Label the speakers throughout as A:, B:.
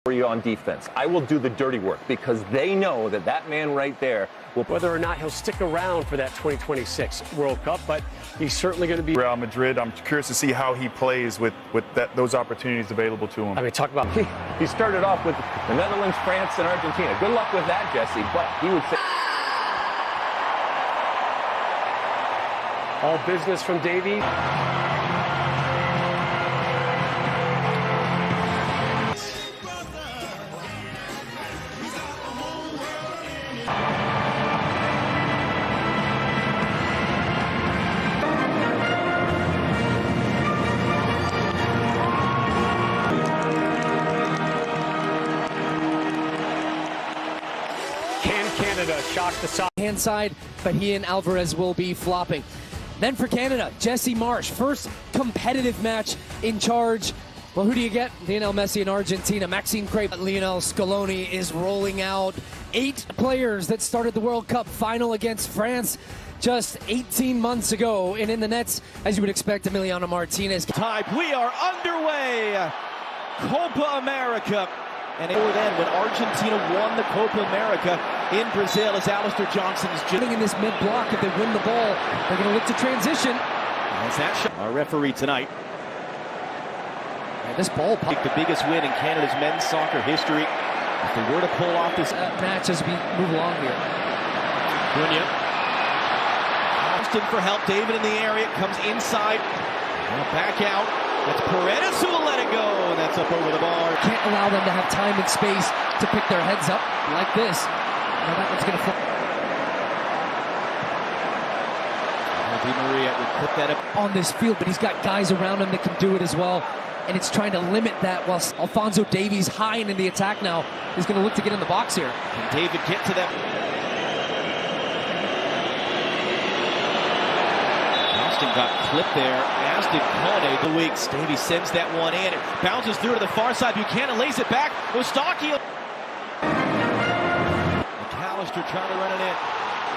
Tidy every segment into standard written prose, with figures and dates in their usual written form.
A: for you on defense. I will do the dirty work because they know that that man right there will.
B: Whether or not he'll stick around for that 2026 World Cup, but he's certainly going to be.
C: Real Madrid, I'm curious to see how he plays with those opportunities available to him.
B: I mean, talk about.
A: He started off with the Netherlands, France, and Argentina. Good luck with that, Jesse, but he would say.
B: All business from Davey. Can Canada shock the side?
D: Hand side, but he and Alvarez will be flopping. Then for Canada, Jesse Marsch, first competitive match in charge. Well, who do you get? Lionel Messi in Argentina, Maxime Crepe. Lionel Scaloni is rolling out 8 players that started the World Cup final against France just 18 months ago. And in the nets, as you would expect, Emiliano Martinez.
E: We are underway. Copa America. And before then, when Argentina won the Copa America in Brazil, as Alistair Johnson is
D: in this mid-block, if they win the ball, they're going to look to transition.
E: As that shot, our referee tonight.
D: And this ball pop.
E: The biggest win in Canada's men's soccer history. If they were to pull off this
D: match as we move along here.
E: Cunha. Austin for help. David in the area. Comes inside. Back out. That's Paredes who will let it go. And that's up over the bar.
D: Can't allow them to have time and space to pick their heads up like this. Now that one's going to fall.
E: Di Maria would put that up
D: on this field, but he's got guys around him that can do it as well. And it's trying to limit that while Alphonso Davies high and in the attack now is going to look to get in the box here.
E: Can David get to them? Austin got clipped there, as did Kone the weeks. Davies sends that one in. It bounces through to the far side. Buchanan lays it back. Ostaki. McAllister trying to run it in.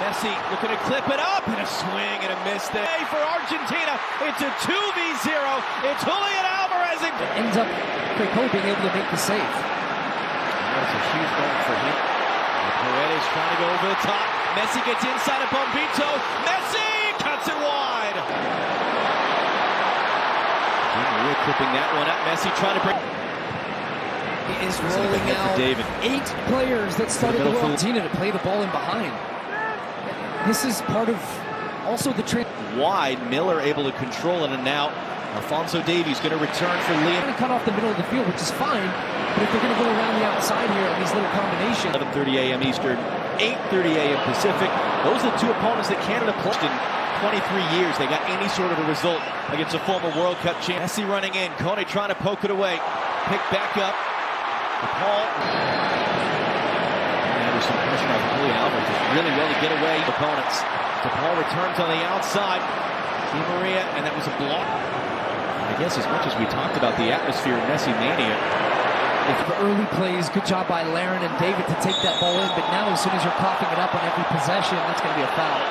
E: Messi looking to clip it up, and a swing and a miss there. For Argentina, it's a 2v0. It's Julian Alvarez.
D: It ends up Crepe being able to make the save.
E: That's a huge moment for him. Paredes trying to go over the top. Messi gets inside of Bombito. Messi cuts it wide. We're clipping that one up. Messi trying to bring.
D: He is rolling out
E: David.
D: 8 players that started the Argentina to play the ball in behind. This is part of also the trend.
E: Wide, Miller able to control it, and now Alphonso Davies going to return for Liam.
D: Cut off the middle of the field, which is fine, but if they're going to go around the outside here on these little combinations.
E: 11:30 a.m. Eastern, 8:30 a.m. Pacific. Those are the 2 opponents that Canada played in 23 years. They got any sort of a result against a former World Cup champion. Messi running in, Kone trying to poke it away. Picked back up. Paul. There's some pressure on Julian Alvarez. Does really well to get away opponents. DePaul returns on the outside. Di Maria, and that was a block. I guess as much as we talked about the atmosphere of Messi mania.
D: If the early plays, good job by Laren and David to take that ball in, but now as soon as you're coughing it up on every possession, that's going to be a foul.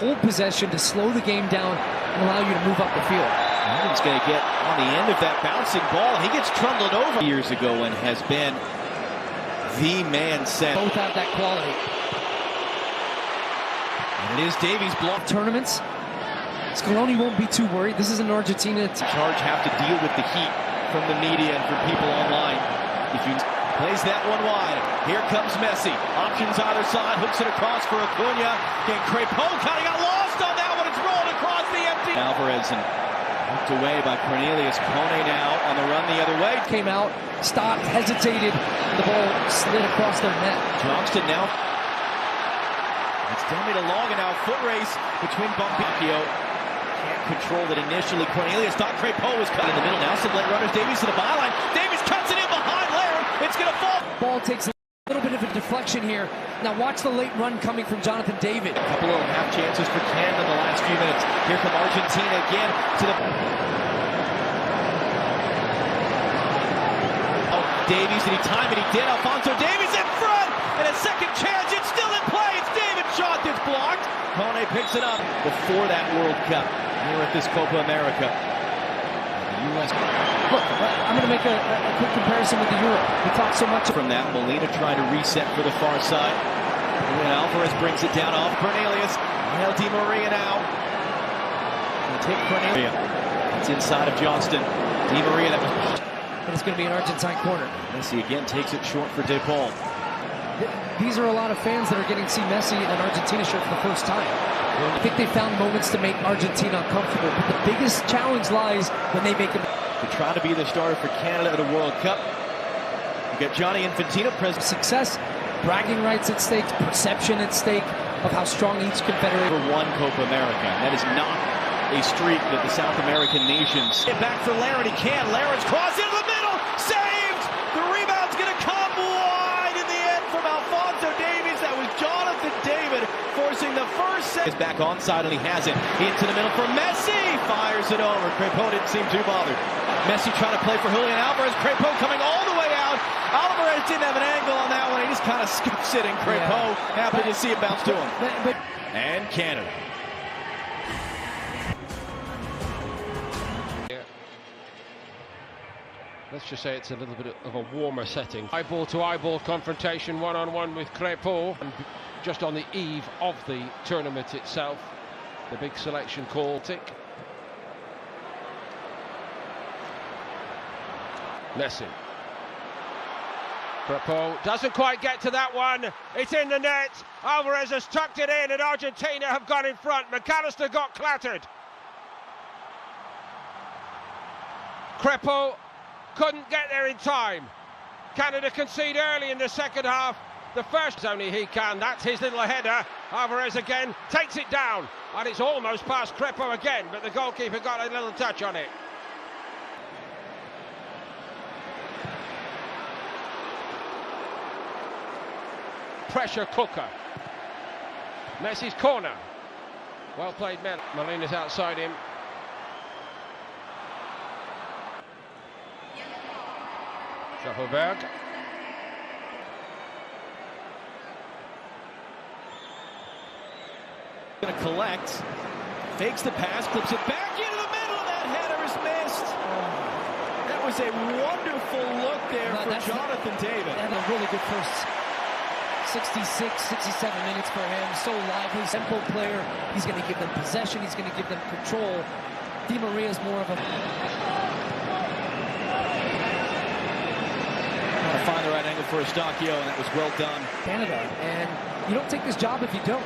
D: Hold possession to slow the game down and allow you to move up the field.
E: Allen's going to get on the end of that bouncing ball. He gets trundled over years ago and has been the man set.
D: Both have that quality.
E: And it is Davies' block.
D: Tournaments, Scaloni won't be too worried. This is an Argentina.
E: Charge have to deal with the heat from the media and from people online. If you plays that one wide, here comes Messi. Options either side, hooks it across for Acuna. Again, Crepe kind of got lost on that one. It's rolled across the empty. Alvarez and hooked away by Cornelius. Kone now on the run the other way.
D: Came out, stopped, hesitated. The ball slid across their net.
E: Johnston now. It's dummied along, and now a foot race between Bombito. Can't control it initially. Cornelius thought Crepe was cut in the middle. Now some late runners. Davies to the byline. Davies cuts it in behind Laren. It's going to fall.
D: Ball takes a little bit of a deflection here. Now watch the late run coming from Jonathan David.
E: A couple of half chances for Canada in the last few minutes. Here come Argentina again to the. Oh, Davies, did he time it? He did. Alphonso Davies in front, and a second chance. It's still in play. It's David shot that's blocked. Kone picks it up before that World Cup here at this Copa America. U.S.
D: Look, I'm going to make a quick comparison with the Euro. We talked so much
E: From that, Molina trying to reset for the far side. And Alvarez brings it down off Cornelius. Now Di Maria now. Gonna take Cornelius. It's inside of Johnston. Di Maria, that was...
D: But it's going to be an Argentine corner.
E: Messi again takes it short for De Paul.
D: These are a lot of fans that are getting to see Messi in an Argentina shirt for the first time. I think they found moments to make Argentina uncomfortable, but the biggest challenge lies when they make him...
E: To try to be the starter for Canada at a World Cup. You got Johnny Infantino present.
D: Success, bragging rights at stake, perception at stake of how strong each confederation...
E: For one Copa America. That is not a streak that the South American nations... Get back for Larin, he can. Larin's cross into the middle, saved! The rebound's going to come wide in the end from Alphonso Davies. That was Jonathan David forcing the first set. Is back onside and he has it. Into the middle for Messi. Fires it over. Crepeau didn't seem too bothered. Messi trying to play for Julian Alvarez. Crepeau coming all the way out. Alvarez didn't have an angle on that one. He just kind of skips it, and Crepeau happy to see it bounce to him. And Canada.
F: Let's just say it's a little bit of a warmer setting. Eyeball to eyeball confrontation, one-on-one with Crepeau. And just on the eve of the tournament itself, the big selection call. Messi. Crepeau doesn't quite get to that one. It's in the net. Alvarez has tucked it in and Argentina have gone in front. McAllister got clattered. Crepeau couldn't get there in time. Canada concede early in the second half. The first only he can. That's his little header. Alvarez again takes it down. And it's almost past Crepeau again, but the goalkeeper got a little touch on it. Pressure cooker. Messi's corner. Well played, Molina's outside him. Schaffelberg.
E: Going to collect. Fakes the pass, clips it back into the middle, and that header is missed. That was a wonderful look there for Jonathan David.
D: And a really good first 66, 67 minutes for him. So lively, simple player. He's going to give them possession. He's going to give them control. Di Maria's more of a...
E: Trying to find the right angle for Eustachio, and that was well done.
D: Canada, and you don't take this job if you don't.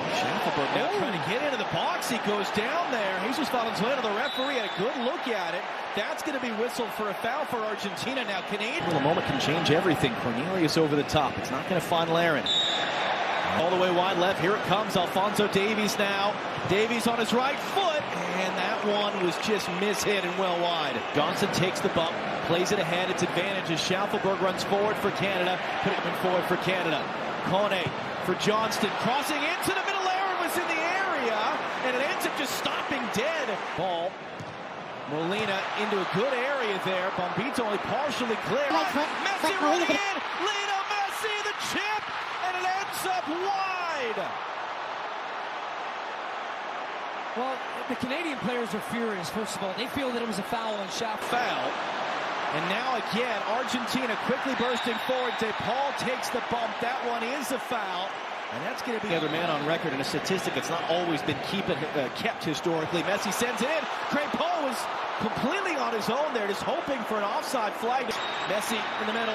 E: Schaffelberg now trying to get into the box. He goes down there. Jesus Valenzuela, the referee, had a good look at it. That's going to be whistled for a foul for Argentina. Now, Canadian. A moment can change everything. Cornelius over the top. It's not going to find Larin. All the way wide left. Here it comes. Alphonso Davies now. Davies on his right foot. And that one was just mishit and well wide. Johnson takes the bump. Plays it ahead. It's advantage as Schaffelberg runs forward for Canada. Put it forward for Canada. Kone for Johnston. Crossing into the middle. Larin was in the area. And it ends up just stopping dead. Ball. Molina into a good area there. Bombito only partially clear. Messi running in. Lionel Messi, the chip. And it ends up wide.
D: Well, the Canadian players are furious, first of all. They feel that it was a foul on Schaff.
E: Foul. And now again, Argentina quickly bursting forward. De Paul takes the bump. That one is a foul. And that's going to be the other man on record in a statistic that's not always been kept historically. Messi sends it in. Crepeau is completely on his own there, just hoping for an offside flag. Messi in the middle.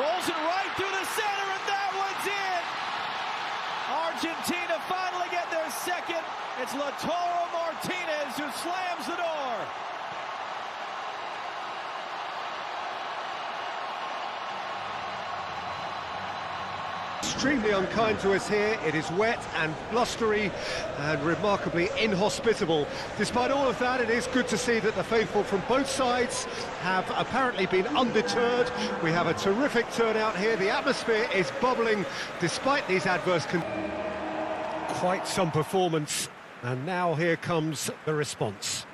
E: Rolls it right through the center, and that one's in. Argentina finally get their second. It's Lautaro Martinez who slams the door.
G: Extremely unkind to us here. It is wet and blustery and remarkably inhospitable. Despite all of that, it is good to see that the faithful from both sides have apparently been undeterred. We have a terrific turnout here. The atmosphere is bubbling despite these adverse conditions. Quite some performance, and now here comes the response.